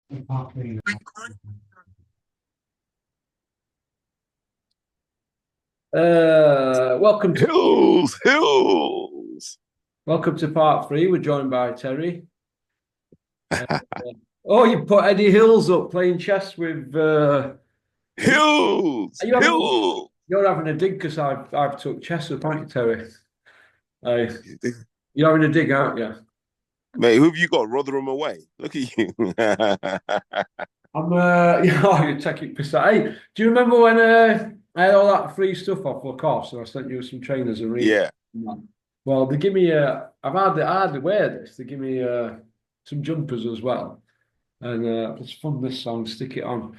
Welcome to Hills. part three. We're joined by Terry. Uh, oh, you put Eddie Hills up playing chess with. Are Hills. you having? Hills. You're having a dig because I've took chess up, aren't you, Terry? Uh, you're having a dig, aren't you? Mate, who have you got? Rotherham away. Look at you. I'm. Oh, you take it piss out. Hey, do you remember when I had all that free stuff off the course and I sent you some trainers and read? Yeah. Well, they give me. I hardly wear this. They give me some jumpers as well. And it's fun this song, stick it on.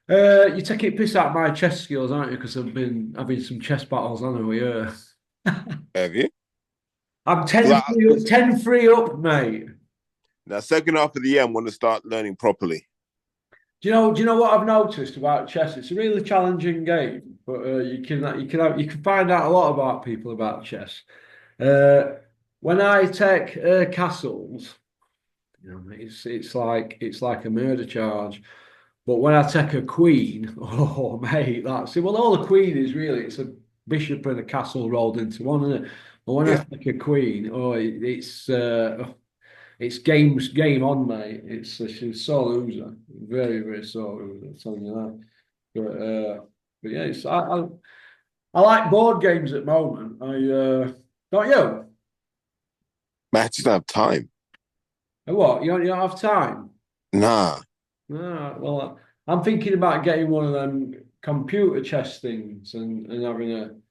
You take it piss out of my chess skills, aren't you? Because I've been having some chess battles on over here. Have you? I'm 10 Like, free up, 10 free up, mate. now, second half of the year, I'm going to start learning properly. Do you know what I've noticed about chess? It's a really challenging game, but you can find out a lot about people about chess. Uh, when I take castles, it's like a murder charge. But when I take a queen, oh mate, that's it. Well, all the queen is really it's a bishop and a castle rolled into one, isn't it? But when I Yeah. take a queen, it's game on, mate. She's sore loser, very very sore loser. I'm telling you that. But yeah, I like board games at the moment. Don't you? Man, I just don't have time. What you don't have time? Nah. No, well, I'm thinking about getting one of them computer chess things and having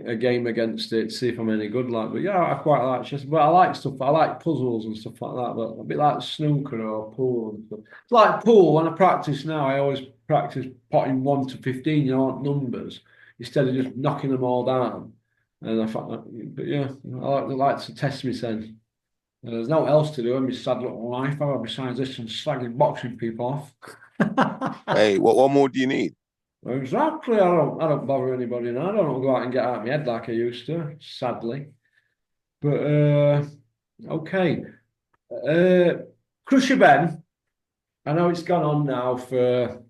a game against it, see if I'm any good. Like, but yeah, I quite like chess. But I like stuff. I like puzzles and stuff like that. But a bit like snooker or pool and stuff. It's like pool. When I practice now, I always practice potting 1 to 15. Numbers instead of just knocking them all down. And I thought, but yeah, I like to test myself. There's no else to do in my sad little life however, besides this and slagging boxing people off. Hey, what more do you need? Exactly. I don't bother anybody now. I don't go out and get out of my head like I used to, sadly. But okay. Uh Crusher Ben, I know it's gone on now for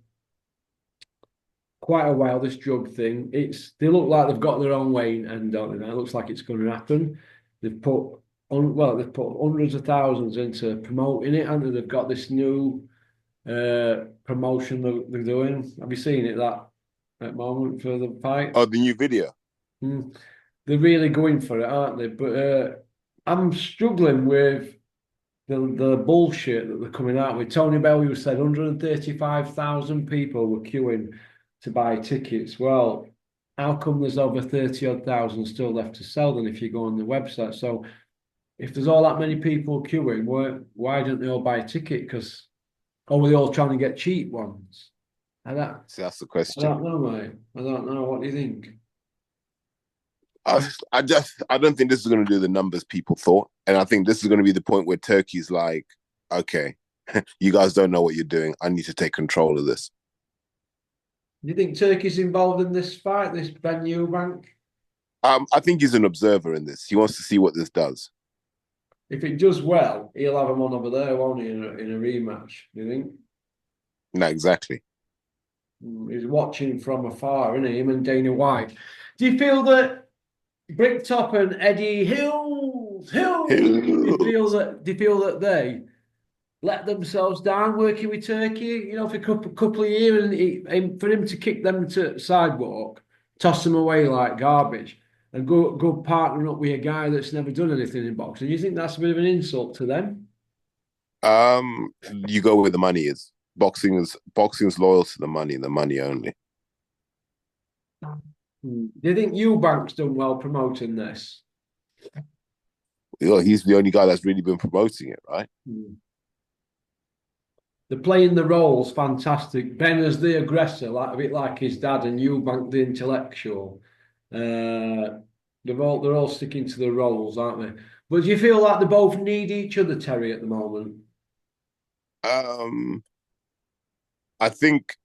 quite a while, this drug thing. They look like they've got their own way and don't they? It looks like it's going to happen. They've put hundreds of thousands into promoting it, and they've got this new promotion that they're doing. Have you seen it that at the moment for the fight? Oh, the new video. Mm. They're really going for it, aren't they? But I'm struggling with the bullshit that they're coming out with. Tony Bellew said 135,000 people were queuing to buy tickets. Well, how come there's over 30 odd thousand still left to sell then if you go on the website? So if there's all that many people queuing, why don't they all buy a ticket? Because or were they all trying to get cheap ones? I don't, See, that's the I question. don't know, mate. I don't know. What do you think? I don't think this is going to do the numbers people thought. And I think this is going to be the point where Turkey's like, okay, you guys don't know what you're doing. I need to take control of this. Do you think Turkey's involved in this fight, this Ben Eubank? I think he's an observer in this. He wants to see what this does. If it does well, he'll have him on over there, won't he, in a rematch? Do you think? No, exactly. He's watching from afar, isn't he? Him and Dana White. Do you feel that Bricktop and Eddie Hills? Do you feel that they let themselves down working with Turkey? For a couple of years, and for him to kick them to sidewalk, toss them away like garbage, and go partnering up with a guy that's never done anything in boxing. You think that's a bit of an insult to them? You go where the money is. Boxing is loyal to the money only. Do you think Eubank's done well promoting this? You know, he's the only guy that's really been promoting it, right? Hmm. They're playing the roles fantastic. Ben as the aggressor, like a bit like his dad, and Eubank the intellectual. They're all sticking to the roles, aren't they? But do you feel like they both need each other, Terry, at the moment? Um, I think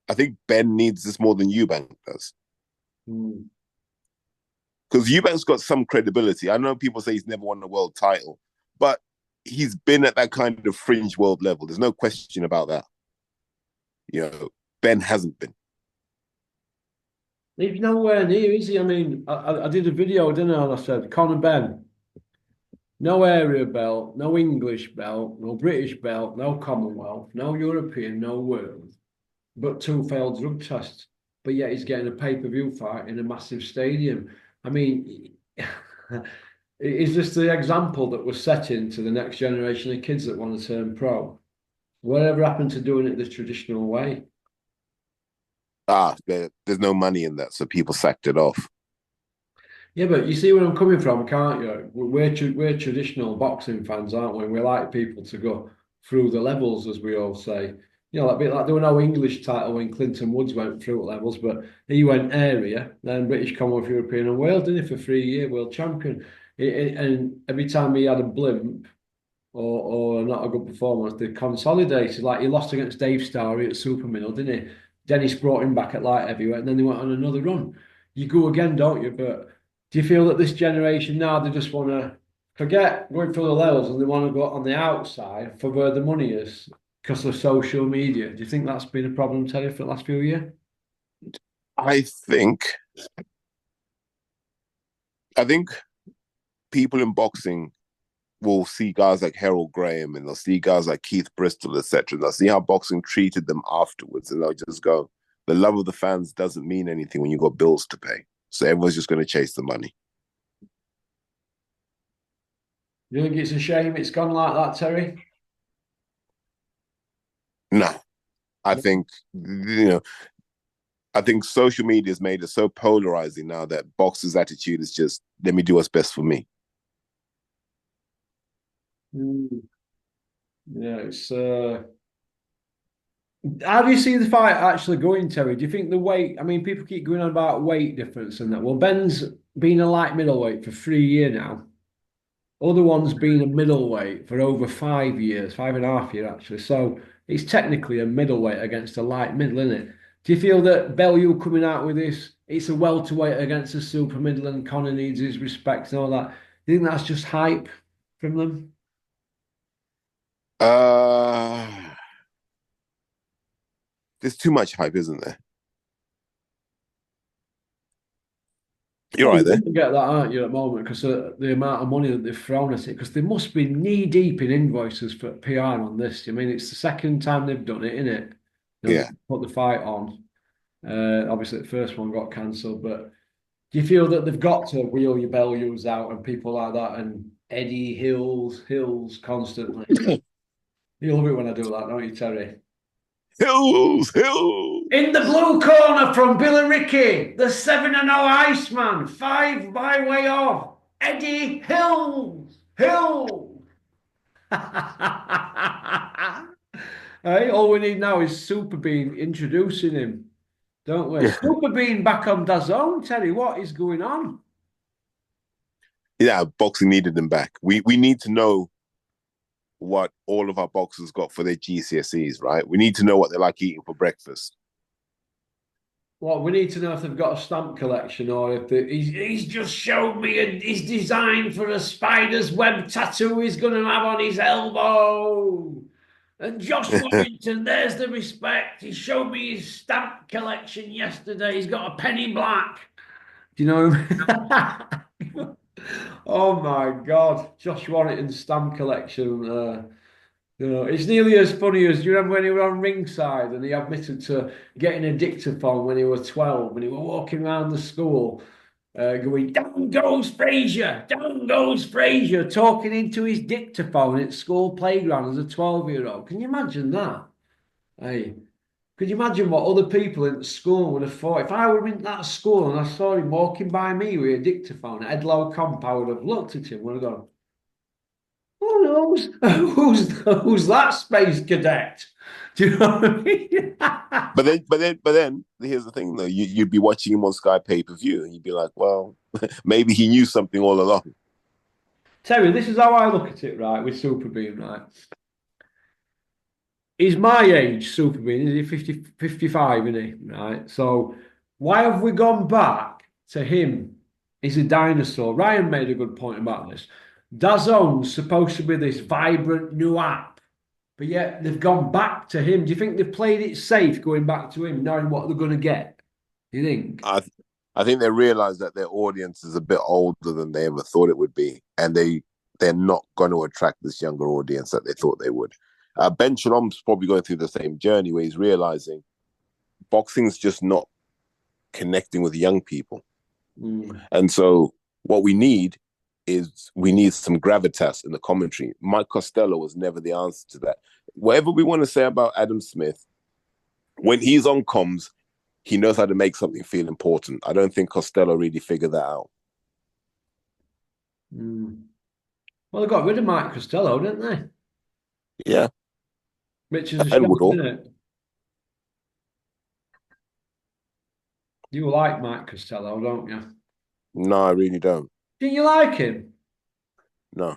I think Ben needs this more than Eubank does Hmm. because Eubank's got some credibility. I know people say he's never won a world title, but he's been at that kind of fringe world level. There's no question about that. You know, Ben hasn't been. He's nowhere near, is he? I mean, I did a video, didn't I? And I said, Conor Ben, no area belt, no English belt, no British belt, no Commonwealth, no European, no world, but two failed drug tests. But yet he's getting a pay-per-view fight in a massive stadium. I mean, it's just the example that was setting to the next generation of kids that want to turn pro. Whatever happened to doing it the traditional way? There's no money in that, so people sacked it off. Yeah, but you see where I'm coming from, can't you? We're traditional boxing fans, aren't we? We like people to go through the levels, as we all say. You know, like, bit like there were no English title when Clinton Woods went through levels, but he went area, then British, Commonwealth, European, and World, didn't he, for 3 year world champion. And every time he had a blimp or not a good performance, they consolidated. Like he lost against Dave Starry at Super Middle, didn't he? Dennis brought him back at light heavyweight, and then they went on another run. You go again, don't you? But do you feel that this generation now they just want to forget going through the levels and they want to go on the outside for where the money is because of social media? Do you think that's been a problem, Terry, for the last few years? I think I think people in boxing will see guys like Harold Graham and they'll see guys like Keith Bristol, etc. They'll see how boxing treated them afterwards, and they'll just go, "The love of the fans doesn't mean anything when you got bills to pay." So everyone's just going to chase the money. Do you think it's a shame it's gone like that, Terry? No, I think I think social media has made it so polarizing now that boxers' attitude is just let me do what's best for me. Mm. Yeah, it's how do you see the fight actually going, Terry? Do you think the weight? I mean, people keep going on about weight difference and that. Well, Ben's been a light middleweight for 3 years now. Other one's been a middleweight for over 5 years, 5.5 years actually. So it's technically a middleweight against a light middle, isn't it? Do you feel that Bellew coming out with this? It's a welterweight against a super middle, and Conor needs his respect and all that. Do you think that's just hype from them? Uh there's too much hype, isn't there? You're Well, right you there. wouldn't get that, aren't you, at the moment, because the amount of money that they've thrown at it, because they must be knee deep in invoices for PR on this. I mean, it's the second time they've done it, isn't it? They've Yeah. put the fight on. Obviously, the first one got cancelled, but do you feel that they've got to wheel your Bellews out and people like that and Eddie Hills constantly? You love it when I do that, don't you, Terry? Hills, hills. In the blue corner from Billericay, the 7-0 Iceman, five by way of Eddie Hills. Hills. Hey, all we need now is Super Bean introducing him, don't we? Super Bean back on DAZN, Terry. What is going on? Yeah, boxing needed them back. We need to know what all of our boxers got for their GCSEs, right? We need to know what they like eating for breakfast. Well, we need to know if they've got a stamp collection or if he's just showed me his design for a spider's web tattoo he's going to have on his elbow. And Josh Warrington, there's the respect. He showed me his stamp collection yesterday. He's got a penny black. Do you know what I mean? Oh my God. Josh Warrington's stamp collection. It's nearly as funny as, do you remember when he was on ringside and he admitted to getting a dictaphone when he was 12 and he was walking around the school going, down goes Frazier, down goes Frazier, talking into his dictaphone at school playground as a 12-year-old. Can you imagine that? Hey, could you imagine what other people in school would have thought? If I were in that school and I saw him walking by me with a dictaphone at Edlow Comp, I would have looked at him and would have gone, who knows? Who's that space cadet? Do you know what I mean? But then, here's the thing though: you'd be watching him on Sky pay per view, and you'd be like, well, maybe he knew something all along. Terry, this is how I look at it, right, with Super Beam, right? He's my age, Super Beam. Is he 50, 55, isn't he? Right. So why have we gone back to him? He's a dinosaur. Ryan made a good point about this. DAZN's supposed to be this vibrant new app, but yet they've gone back to him. Do you think they've played it safe going back to him, knowing what they're going to get? Do you think? I think they realize that their audience is a bit older than they ever thought it would be, and they're not going to attract this younger audience that they thought they would. Ben Shalom's probably going through the same journey where he's realizing boxing's just not connecting with young people. And so what we need is we need some gravitas in the commentary. Mike Costello was never the answer to that. Whatever we want to say about Adam Smith, when he's on comms, he knows how to make something feel important. I don't think Costello really figured that out. Well, they got rid of Mike Costello, didn't they? Yeah. Which is a And shame, Woodall. isn't it? You like Mike Costello, don't you? No, I really don't. Do you like him? No.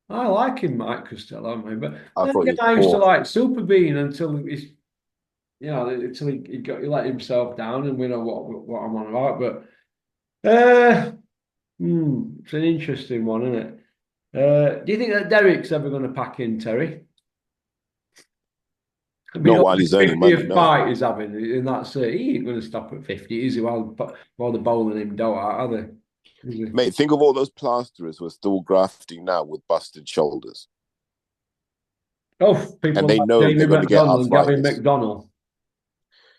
I like him, Mike Costello, mate. But I then thought he again, was I used to poor. like Super Bean until he's, until he let himself down, and we know what I'm on about. But it's an interesting one, isn't it? Do you think that Derek's ever going to pack in, Terry? I mean, Not while his he's earning money, 50th no. fight he's having, and that's it. He ain't going to stop at 50, is he? While they're bowling him dough out, are they? Mate, think of all those plasterers who are still grafting now with busted shoulders. Oh, people And they like know they're Jamie going to get McDonald and Gavin arthritis. McDonald.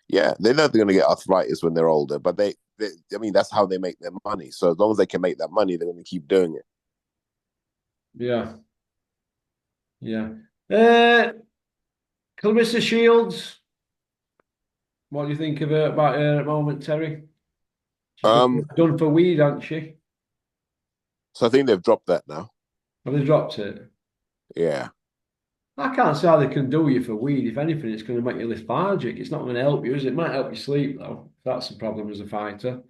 Yeah, they know they're going to get arthritis when they're older, but I mean, that's how they make their money. So as long as they can make that money, they're going to keep doing it. Yeah, yeah. Uh, Clarissa Shields. What do you think of her about her at the moment, Terry? She's Um, done for weed, hasn't she? so I think they've dropped that now. Have they dropped it? Yeah. I can't see how they can do you for weed. If anything, it's going to make you lethargic. It's not going to help you, is it? It might help you sleep, though. That's the problem as a fighter.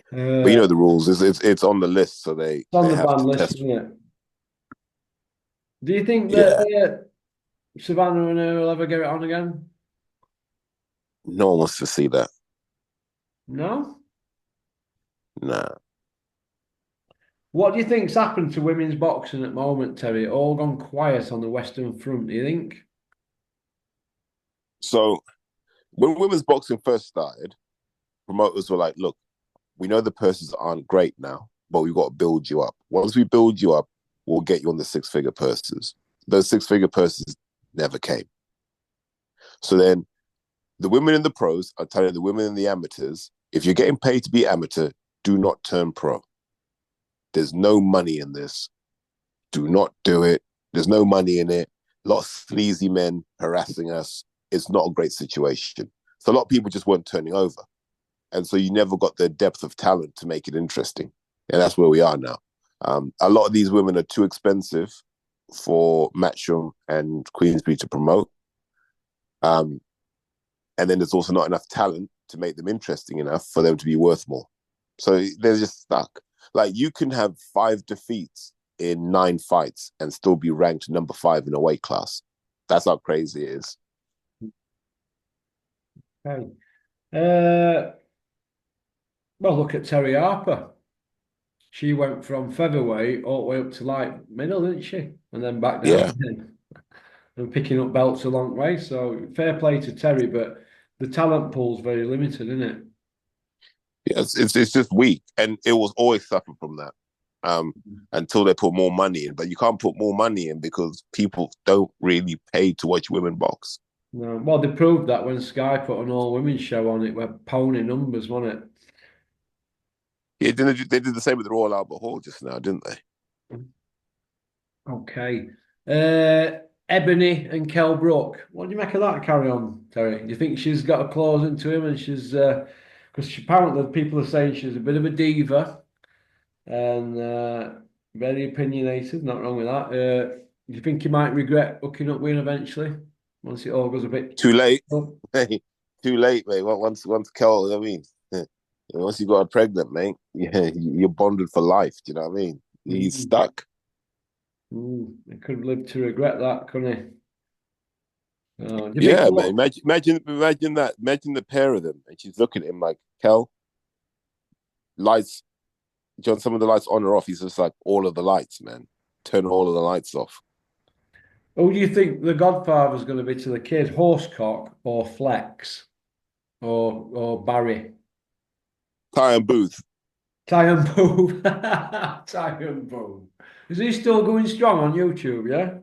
But you Uh, know the rules. It's on the list, so it's on they the have ban to list, test. isn't it? Do you think that Yeah. Savannah and her will ever get it on again? No one wants to see that. No? Nah. What do you think's happened to women's boxing at the moment, Terry? It all gone quiet on the Western Front, do you think? So when women's boxing first started, promoters were like, look, we know the purses aren't great now, but we've got to build you up. Once we build you up, we'll get you on the six-figure purses. Those six-figure purses never came. So then the women in the pros are telling the women in the amateurs, if you're getting paid to be amateur, do not turn pro. There's no money in this. Do not do it. There's no money in it. A lot of sleazy men harassing us. It's not a great situation. So a lot of people just weren't turning over. And so you never got the depth of talent to make it interesting. And that's where we are now. A lot of these women are too expensive for Matchroom and Queensbury to promote. And then there's also not enough talent to make them interesting enough for them to be worth more. So they're just stuck. Like you can have 5 defeats in 9 fights and still be ranked number 5 in a weight class. That's how crazy it is. Okay. Well, look at Terry Harper. She went from featherweight all the way up to light middle, didn't she? And then back down Yeah. again. And picking up belts a long way. So fair play to Terry, but the talent pool's very limited, isn't it? Yeah, it's just weak. And it was always suffer from that. Until they put more money in. But you can't put more money in because people don't really pay to watch women box. No. Well, they proved that when Sky put an all women's show on, it were pony numbers, wasn't Yeah, they did the same with the Royal Albert Hall just now, didn't they? it? Okay. Ebony and Kell Brook. What do you make of that carry on, Terry? Do you think she's got a clause into him and she's because apparently people are saying she's a bit of a diva and very opinionated, not wrong with that. Do you think he might regret hooking up with him eventually once it all goes a bit Too late. oh, Hey, too late, mate. Once Kel, I mean, once you got her pregnant, mate, yeah, you're bonded for life. Do you know what I mean? He's mm, stuck. he could live to regret that, couldn't he? Do you think Yeah, man. Imagine that. Imagine the pair of them, and she's looking at him like, Kel, lights. John, some of the lights on or off. He's just like all of the lights, man. Turn all of the lights off. Who do you think the Godfather's going to be to the kid? Horsecock or Flex or Barry? Ty and Booth. Tyrone Booth. Tyrone Booth. Is he still going strong on YouTube? Yeah.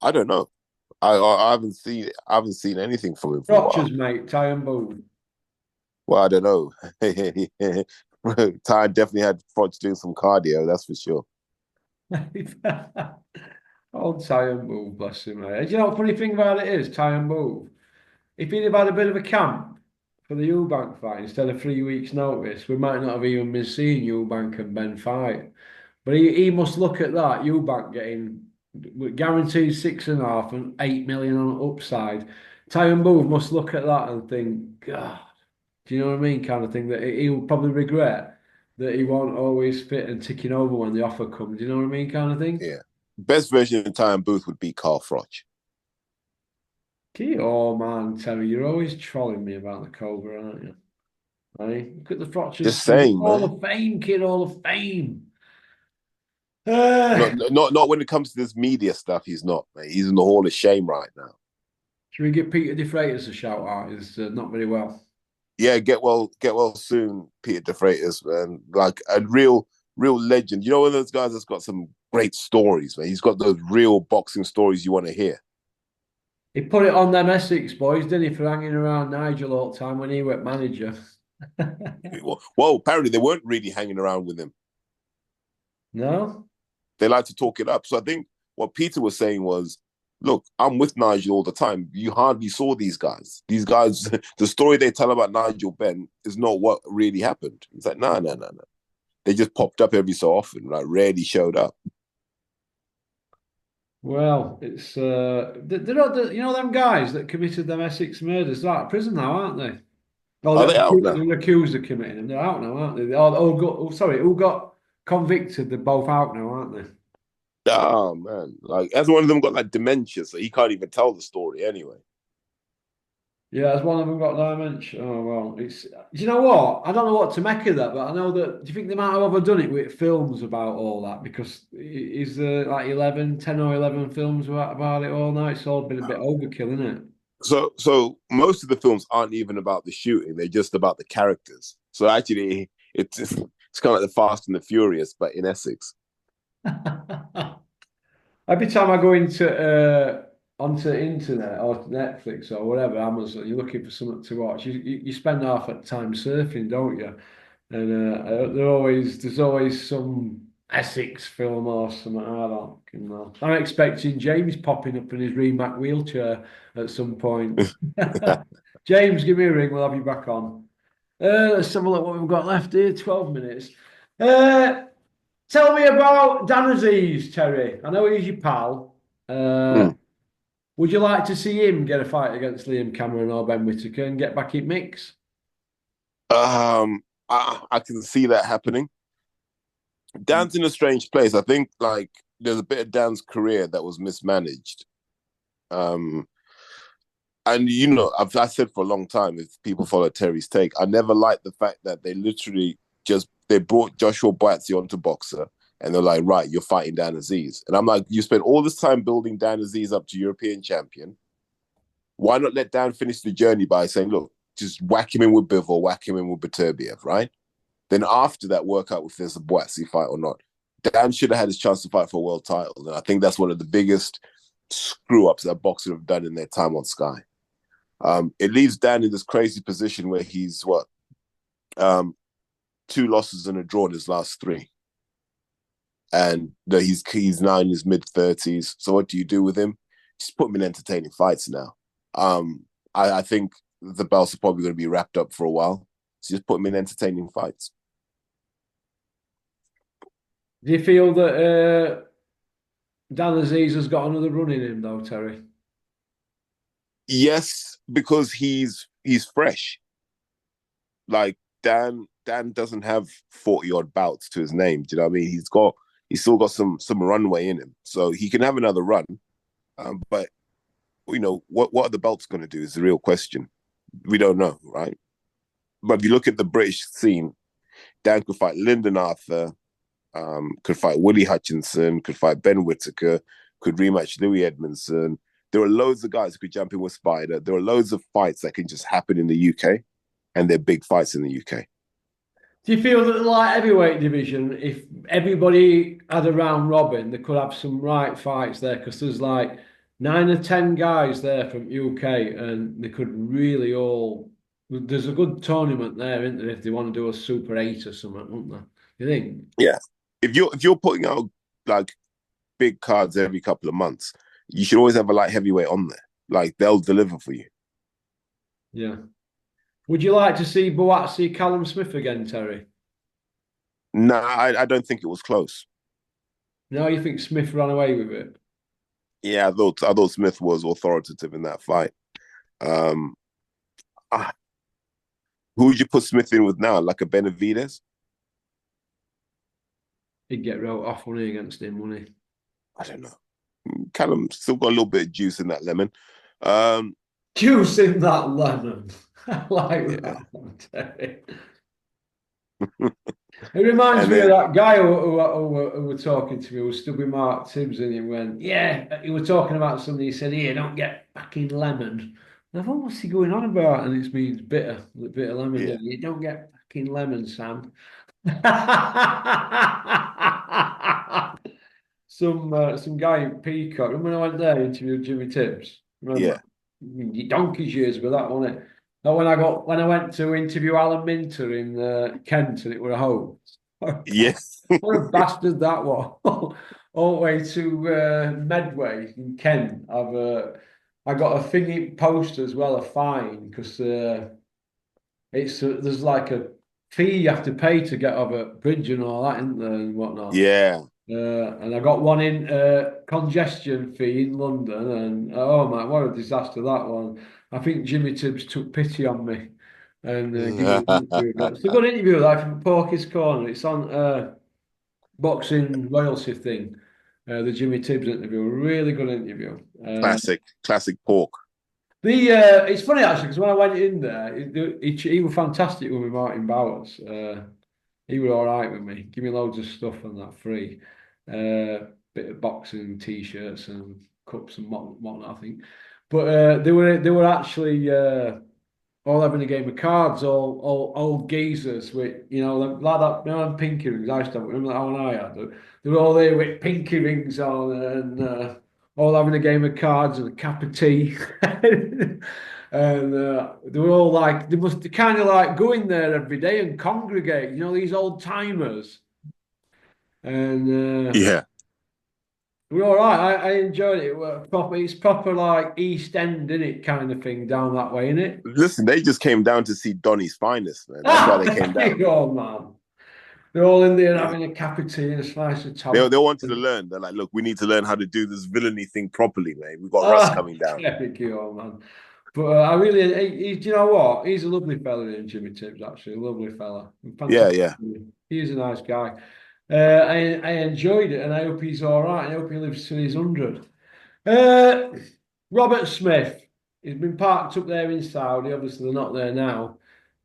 I don't know. I haven't seen anything from him for a Rogers, while. mate. Tyrone Booth. Well, I don't know. Ty definitely had Froch doing some cardio, that's for sure. Old Tyrone Booth, bless him, mate. Do you know what funny thing about it is, Tyrone Booth? If he'd have had a bit of a camp for the Eubank fight instead of 3 weeks' notice, we might not have even been seeing Eubank and Ben fight. But he must look at that, Eubank getting guaranteed 6.5 and 8 million on upside. Tyrone Booth must look at that and think, God, do you know what I mean? Kind of thing that he'll probably regret that he won't always fit and ticking over when the offer comes. Do you know what I mean? Kind of thing. Yeah. Best version of Ty and Booth would be Carl Froch. Oh man, Terry, you're always trolling me about the Cobra, aren't you? Hey, look at the fractures. Just saying, All man. of fame, kid, all of fame. Not when it comes to this media stuff. He's not, mate. He's in the Hall of Shame right now. Should we give Peter De Freitas a shout out? He's not very well. Yeah, get well soon, Peter De Freitas, man. Like a real legend. You know, one of those guys that's got some great stories, man. He's got those real boxing stories you want to hear. He put it on them Essex boys, didn't he, for hanging around Nigel all the time when he went manager. Well, apparently they weren't really hanging around with him. No? They like to talk it up. So I think what Peter was saying was, look, I'm with Nigel all the time. You hardly saw these guys. These guys, the story they tell about Nigel Benn is not what really happened. It's like, no. They just popped up every so often, like rarely showed up. Well, it's they're not you know them guys that committed them Essex murders. They're out of prison now, aren't they? Oh, Are they out now? they're accused of committing them. They're out now, aren't they? Sorry, who got convicted? They're both out now, aren't they? Oh man, like as one of them got like dementia, so he can't even tell the story anyway. Yeah, has one of them got dementia? Oh well, it's. Do you know what? I don't know what to make of that, but I know that. Do you think they might have overdone it with films about all that? Because is there like 10 or 11 films about it all now? It's all been a bit overkill, isn't it? So most of the films aren't even about the shooting; they're just about the characters. So actually, it's kind of like the Fast and the Furious, but in Essex. Every time I go onto internet or Netflix or whatever, Amazon, you're looking for something to watch. You spend half that time surfing, don't you? And there's always some Essex film or something. I don't know. I'm expecting James popping up in his Remac wheelchair at some point. James, give me a ring. We'll have you back on. Let's have a look what we've got left here. 12 minutes. Uh, Tell me about Dan Aziz, Terry. I know he's your pal. Hmm. Would you like to see him get a fight against Liam Cameron or Ben Whittaker and get back in mix? I can see that happening. Dan's in a strange place. I think like there's a bit of Dan's career that was mismanaged. Um, and you know, I said for a long time, if people follow Terry's take, I never liked the fact that they literally just they brought Joshua Buatsi onto Boxer, and they're like, right, you're fighting Dan Aziz, and I'm like, you spent all this time building Dan Aziz up to European champion. Why not let Dan finish the journey by saying, look, just whack him in with Bivol, whack him in with Beterbiev, right? Then after that, work out if there's a Buatsi fight or not. Dan should have had his chance to fight for a world title, and I think that's one of the biggest screw ups that boxers have done in their time on Sky. It leaves Dan in this crazy position where he's um, 2 losses and a draw in his last 3, and he's now in his mid-30s. So what do you do with him? Just put him in entertaining fights now. I think the belts are probably going to be wrapped up for a while. So just put him in entertaining fights. Do you feel that Dan Aziz has got another run in him, though, Terry? Yes, because he's fresh. Like Dan doesn't have 40 odd bouts to his name. Do you know what I mean? He's still got some runway in him, so he can have another run. But you know what are the belts going to do is the real question. We don't know, right? But if you look at the British scene, Dan could fight Lyndon Arthur, could fight Willie Hutchinson, could fight Ben Whittaker, could rematch Louis Edmondson. There are loads of guys who could jump in with Spider. There are loads of fights that can just happen in the UK, and they're big fights in the UK. Do you feel that the light heavyweight division, if everybody had a round robin, they could have some right fights there? Because there's like 9 or 10 guys there from UK, and they could really all. There's a good tournament there, isn't there? If they want to do a Super 8 or something, wouldn't there? You think? Yeah, if you're putting out like big cards every couple of months, you should always have a light heavyweight on there. Like they'll deliver for you. Yeah. Would you like to see Boatsi Callum Smith again, Terry? Nah, I don't think it was close. No, you think Smith ran away with it? Yeah, I thought Smith was authoritative in that fight. Um, ah, who would you put Smith in with now? Like a Benavides? He'd get wrote off, wouldn't he, against him, wouldn't he? I don't know. Callum still got a little bit of juice in that lemon. Um, Juice in that lemon. I like yeah. that one, Terry. It reminds And me of then that guy who were talking to me, who stood with Mark Tibbs, and he went, yeah, he was talking about something. He said, here, don't get fucking lemon. And I thought, what's he going on about? And it means bitter, bitter lemon. yeah, You don't get fucking lemon, Sam. Some guy in Peacock. Remember when I went there, interviewed Jimmy Tibbs? yeah, Remember? Donkey's years with that, wasn't it? That when I went to interview Alan Minter in Kent, and it were a home. yes, What a bastard that was! All the way to Medway in Kent. I got a thingy poster as well, a fine, because there's like a fee you have to pay to get over bridge and all that, isn't there, and whatnot. yeah. And I got one in congestion fee in London, and oh man, what a disaster that one! I think Jimmy Tibbs took pity on me and gave me an interview. It's a good interview, like from Porky's Corner. It's on boxing royalty thing. The Jimmy Tibbs interview, a really good interview. Classic pork. It's funny actually because when I went in there, he was fantastic with me, Martin Bowers. He was all right with me. Give me loads of stuff on that free. Bit of boxing t-shirts and cups and whatnot, I think. But they were actually all having a game of cards, all old geezers with, like that, them pinky rings I used to have, remember that one I had? They were all there with pinky rings on and all having a game of cards and a cup of tea. And they were all like, they must kind of like go in there every day and congregate, these old timers. And Yeah. we were all right. I enjoyed it. It's proper like East End, isn't it, kind of thing down that way, isn't it? Listen, they just came down to see Donny's finest, man. That's why they came down. Oh, man. They're all in there having a cup of tea and a slice of toast. They wanted to learn. They're like, look, we need to learn how to do this villainy thing properly, mate. We've got Russ coming down. Epic, man. But I really, do you know what? He's a lovely fella, in Jimmy Tibbs, actually. A lovely fella. Yeah. He's a nice guy. I enjoyed it, and I hope he's all right. I hope he lives till he's 100. Robert Smith. He's been parked up there in Saudi. Obviously, they're not there now.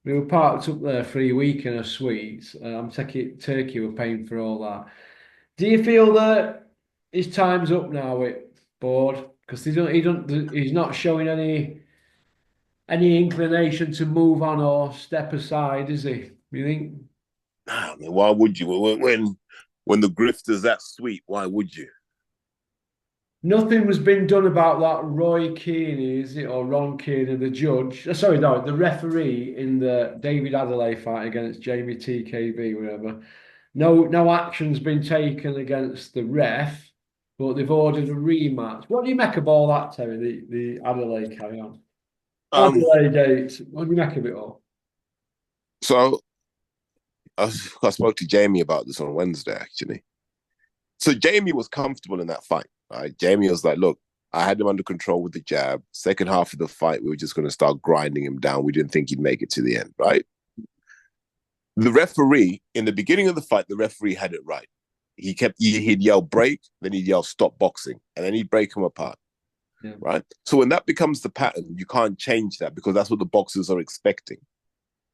We were parked up there for a week in a suite. I'm taking Turkey. We're paying for all that. Do you feel that his time's up now with Board? Because he's not showing any inclination to move on or step aside, is he? You think? Nah, man, why would you? When the grift is that sweet, why would you? Nothing was been done about that Roy Keane, is it, or Ron Keane, the judge? Sorry, no, the referee in the David Adelaide fight against Jamie TKB, whatever. No action's been taken against the ref, but they've ordered a rematch. What do you make of all that, Terry? The Adelaide carry on. Adelaide dates. What do you make of it all? So I spoke to Jamie about this on Wednesday, actually. So Jamie was comfortable in that fight. Right? Jamie was like, look, I had him under control with the jab. Second half of the fight, we were just going to start grinding him down. We didn't think he'd make it to the end, right? The referee, in the beginning of the fight, the referee had it right. He'd yell break, then he'd yell stop boxing, and then he'd break him apart. Yeah. Right? So when that becomes the pattern, you can't change that because that's what the boxers are expecting.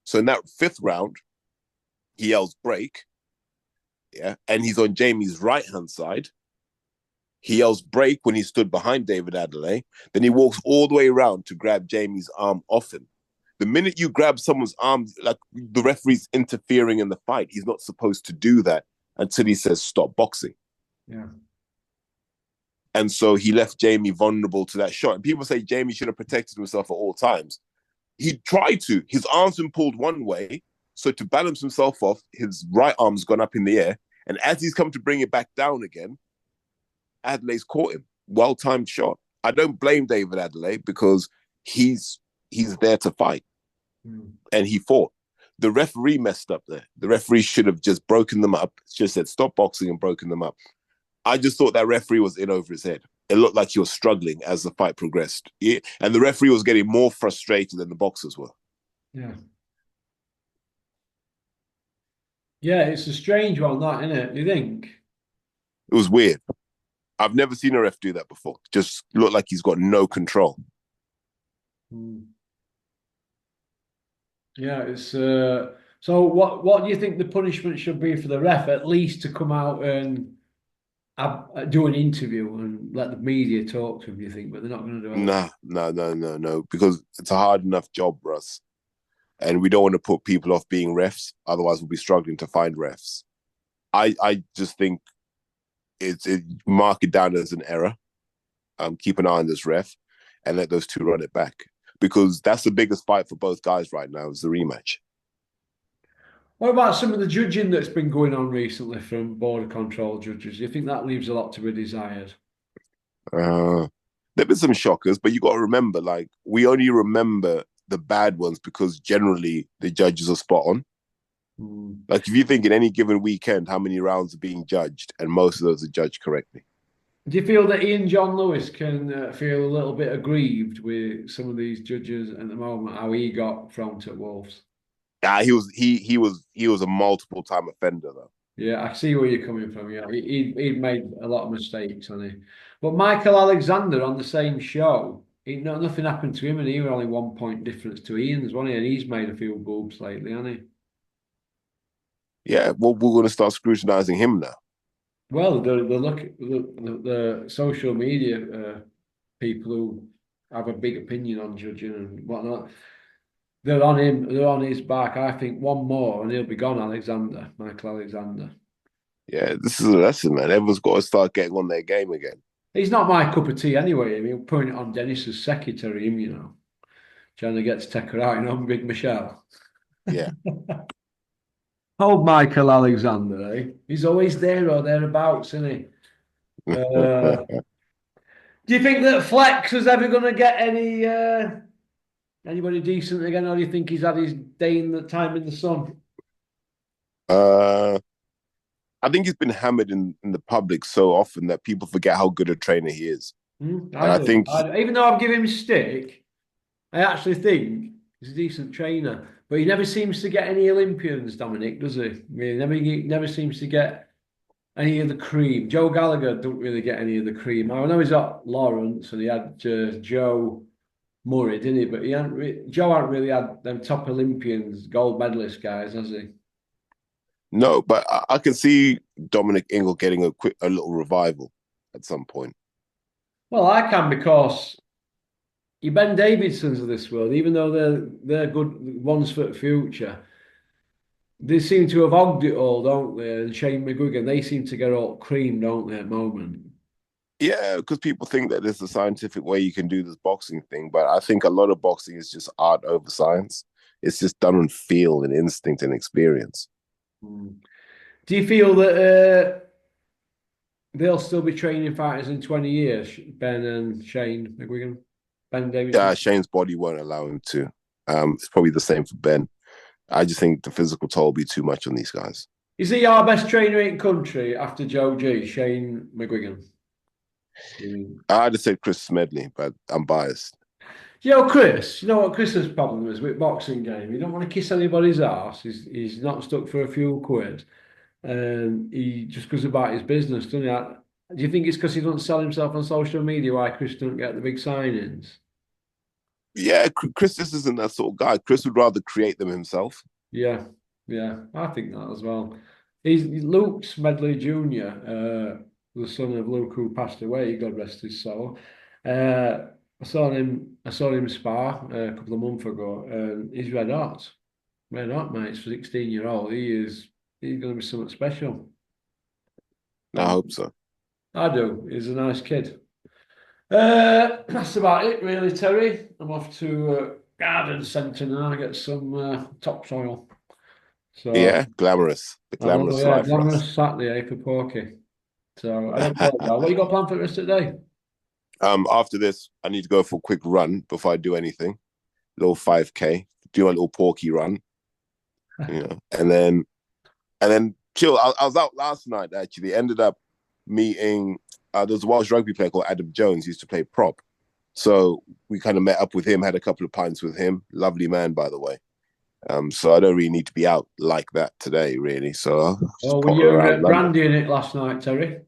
So in that fifth round, He yells break, yeah, and he's on Jamie's right hand side. He yells break when he stood behind David Adelaide. Then he walks all the way around to grab Jamie's arm off him. The minute you grab someone's arm, like the referee's interfering in the fight, he's not supposed to do that until he says stop boxing. Yeah. And so he left Jamie vulnerable to that shot. And people say Jamie should have protected himself at all times. He tried to. His arm's been pulled one way. So to balance himself off, his right arm's gone up in the air. And as he's come to bring it back down again, Adelaide's caught him. Well-timed shot. I don't blame David Adelaide because he's there to fight. And he fought. The referee messed up there. The referee should have just broken them up, just said stop boxing and broken them up. I just thought that referee was in over his head. It looked like he was struggling as the fight progressed. And the referee was getting more frustrated than the boxers were. Yeah. Yeah, it's a strange one, that, isn't it? Do you think? It was weird. I've never seen a ref do that before. Just looked like he's got no control. Yeah, it's so what do you think the punishment should be for the ref? At least to come out and do an interview and let the media talk to him, do you think? But they're not going to do it. No. Because it's a hard enough job, Russ. And we don't want to put people off being refs. Otherwise, we'll be struggling to find refs. I just think mark it down as an error. Keep an eye on this ref and let those two run it back. Because that's the biggest fight for both guys right now is the rematch. What about some of the judging that's been going on recently from border control judges? Do you think that leaves a lot to be desired? There've been some shockers, but you got to remember, like, we only remember the bad ones because generally the judges are spot on. Like, if you think in any given weekend how many rounds are being judged, and most of those are judged correctly. Do you feel that Ian John Lewis can feel a little bit aggrieved with some of these judges at the moment, how he got thrown to Wolves? Yeah, he was a multiple time offender though. Yeah, I see where you're coming from. Yeah, he'd made a lot of mistakes, hasn't he? But Michael Alexander on the same show, nothing happened to him, and he was only 1 point difference to Ian's, wasn't he? And he's made a few boobs lately, hasn't he? Yeah, well, we're going to start scrutinizing him now. Well, the social media people who have a big opinion on judging and whatnot, they're on him. They're on his back. I think one more and he'll be gone. Michael Alexander. Yeah, this is a lesson, man. Everyone's got to start getting on their game again. He's not my cup of tea anyway. I mean, putting it on Dennis's secretary, trying to get to take her out, Big Michelle. Yeah. Old Michael Alexander, eh? He's always there or thereabouts, isn't he? Do you think that Flex is ever going to get anybody decent again, or do you think he's had his day in the time in the sun? I think he's been hammered in the public so often that people forget how good a trainer he is. I think even though I've given him stick, I actually think he's a decent trainer. But he never seems to get any Olympians, Dominic, does he? I mean, he never seems to get any of the cream. Joe Gallagher don't really get any of the cream. I know he's got Lawrence and he had Joe Murray, didn't he? But Joe hasn't really had them top Olympians, gold medalist guys, has he? No, but I can see Dominic Ingle getting a little revival at some point. Well, I can because your Ben Davidsons of this world, even though they're good ones for the future, they seem to have hogged it all, don't they? And Shane McGuigan, they seem to get all cream, don't they, at the moment? Yeah, because people think that there's a scientific way you can do this boxing thing, but I think a lot of boxing is just art over science. It's just done on feel and instinct and experience. Do you feel that they'll still be training fighters in 20 years, Ben and Shane McGuigan? Ben Davidson? Yeah, Shane's body won't allow him to. It's probably the same for Ben. I just think the physical toll will be too much on these guys. Is he our best trainer in country after Joe G, Shane McGuigan? I'd have said Chris Smedley, but I'm biased. Chris, you know what Chris's problem is with boxing game? He don't want to kiss anybody's ass. He's not stuck for a few quid. And he just goes about his business, doesn't he? Do you think it's because he doesn't sell himself on social media why Chris doesn't get the big signings? Yeah, Chris just isn't that sort of guy. Chris would rather create them himself. Yeah. Yeah, I think that as well. He's Luke's Medley Jr., the son of Luke who passed away, God rest his soul. I saw him spar a couple of months ago, and he's red hot. Red hot, mate. He's 16-year-old. He's gonna be something special. I Um, hope so. I do. He's a nice kid. That's about it, really, Terry. I'm off to garden centre now. Get some topsoil. So Yeah, glamorous. The I know, glamorous yeah, life for us. glamorous Saturday, for Porky. So I don't know what you got planned for the rest of the day. After this, I need to go for a quick run before I do anything. Little 5K, do a little porky run, and then chill. I was out last night actually. Ended up meeting. There's a Welsh rugby player called Adam Jones. He used to play prop, so we kind of met up with him. Had a couple of pints with him. Lovely man, by the way. So I don't really need to be out like that today, really. So I'll Oh, just were potter you around London. brandying it last night, Terry?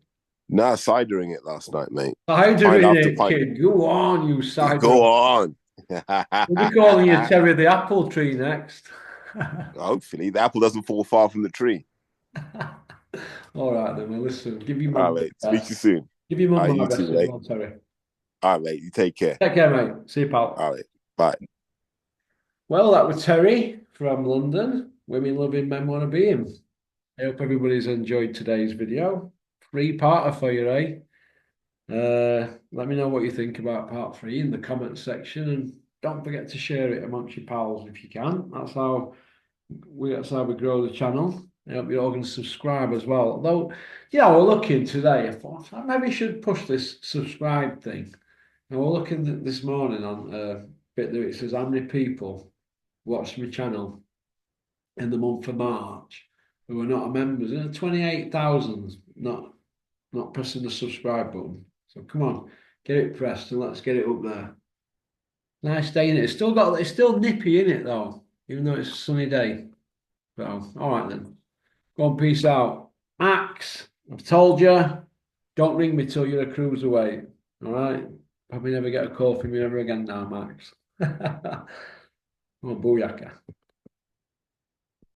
Nah, cidering it last night, mate. Pint Cidering after it, pint. kid. Go on, you cider. Go on. We'll be calling you Terry the apple tree next. Hopefully, the apple doesn't fall far from the tree. All right, then. Well, listen, give your All mum right, mate. my Speak to you best. soon. Give your All mum right, my you too, best as mate. well, Terry. All right, mate. You take care. Take care, mate. See you, pal. All right. Bye. Well, that was Terry from London. Women loving men want to be him. I hope everybody's enjoyed today's video. Three-parter for you, eh? Let me know what you think about part three in the comments section, and don't forget to share it amongst your pals if you can. That's how we grow the channel. I hope you're all going to subscribe as well. Though, yeah, we're looking today. I thought I maybe should push this subscribe thing. And we're looking this morning on a bit that it says how many people watched my channel in the month of March who are not members. 28,000 not pressing the subscribe button. So come on, get it pressed and let's get it up there. Nice day in it. It's still nippy in it though, even though it's a sunny day. So all right then. Go on, peace out. Max, I've told you, don't ring me till you're a cruise away. All right? Probably never get a call from you ever again now, Max. Oh, booyaka.